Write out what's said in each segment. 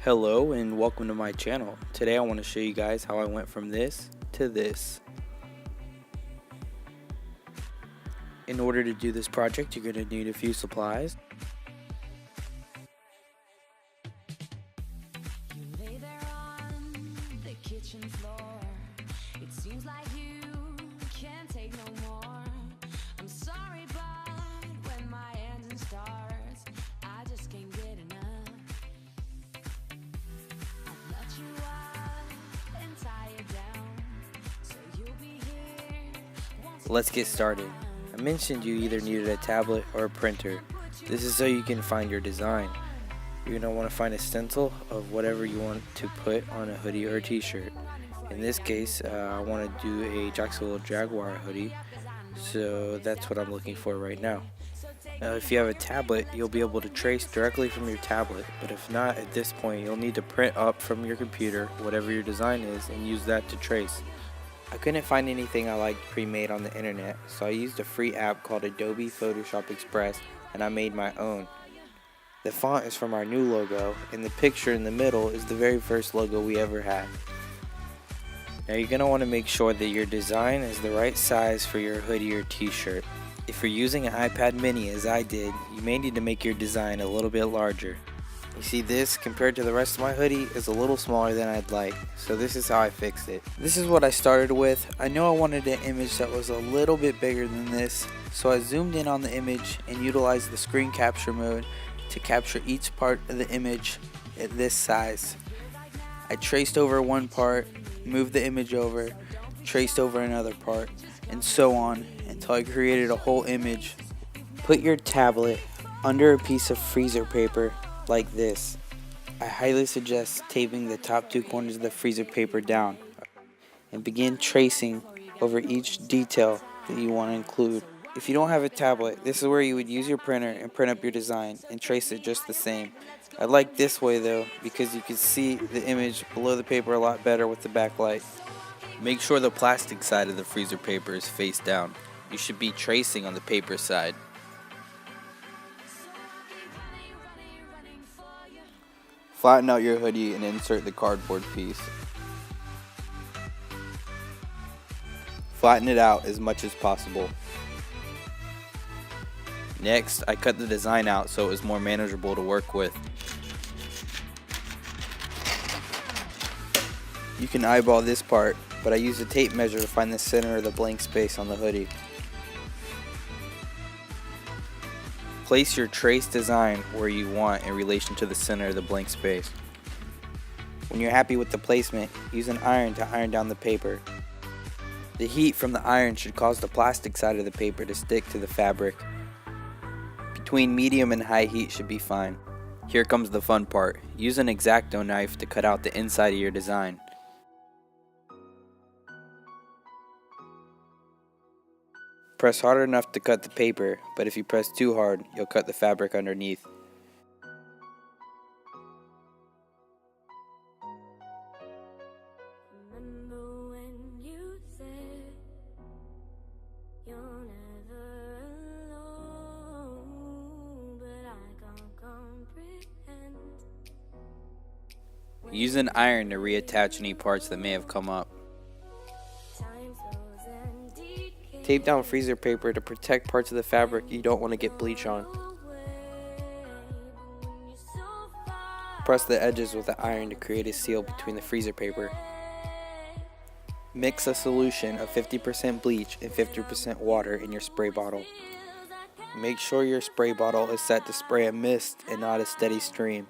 Hello and welcome to my channel. Today I want to show you guys how I went from this to this. In order to do this project, you're going to need a few supplies. Let's get started. I mentioned you either needed a tablet or a printer. This is so you can find your design. You're going to want to find a stencil of whatever you want to put on a hoodie or a t-shirt. In this case, I want to do a Jacksonville Jaguar hoodie, so that's what I'm looking for right now. If you have a tablet, you'll be able to trace directly from your tablet, but if not, at this point you'll need to print up from your computer whatever your design is and use that to trace. I couldn't find anything I liked pre-made on the internet, so I used a free app called Adobe Photoshop Express and I made my own. The font is from our new logo, and the picture in the middle is the very first logo we ever had. Now you're going to want to make sure that your design is the right size for your hoodie or t-shirt. If you're using an iPad mini as I did, you may need to make your design a little bit larger. You see, this compared to the rest of my hoodie is a little smaller than I'd like, so this is how I fixed it. This is what I started with. I know I wanted an image that was a little bit bigger than this, so I zoomed in on the image and utilized the screen capture mode to capture each part of the image at this size. I traced over one part, moved the image over, traced over another part, and so on until I created a whole image. Put your tablet under a piece of freezer paper like this. I highly suggest taping the top two corners of the freezer paper down and begin tracing over each detail that you want to include. If you don't have a tablet, this is where you would use your printer and print up your design and trace it just the same. I like this way though because you can see the image below the paper a lot better with the backlight. Make sure the plastic side of the freezer paper is face down. You should be tracing on the paper side. Flatten out your hoodie and insert the cardboard piece. Flatten it out as much as possible. Next, I cut the design out so it was more manageable to work with. You can eyeball this part, but I used a tape measure to find the center of the blank space on the hoodie. Place your trace design where you want in relation to the center of the blank space. When you're happy with the placement, use an iron to iron down the paper. The heat from the iron should cause the plastic side of the paper to stick to the fabric. Between medium and high heat should be fine. Here comes the fun part. Use an X-Acto knife to cut out the inside of your design. Press hard enough to cut the paper, but if you press too hard, you'll cut the fabric underneath. Use an iron to reattach any parts that may have come up. Tape down freezer paper to protect parts of the fabric you don't want to get bleach on. Press the edges with the iron to create a seal between the freezer paper. Mix a solution of 50% bleach and 50% water in your spray bottle. Make sure your spray bottle is set to spray a mist and not a steady stream.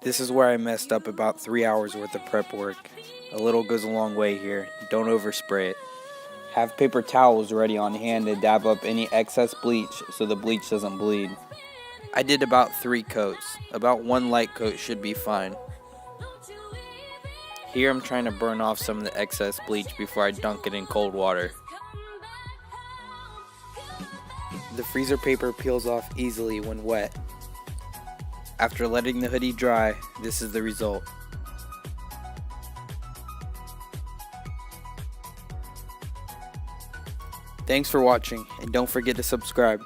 This is where I messed up about 3 hours worth of prep work. A little goes a long way here. Don't overspray it. Have paper towels ready on hand to dab up any excess bleach so the bleach doesn't bleed. I did about 3 coats. About 1 light coat should be fine. Here I'm trying to burn off some of the excess bleach before I dunk it in cold water. The freezer paper peels off easily when wet. After letting the hoodie dry, this is the result. Thanks for watching, and don't forget to subscribe.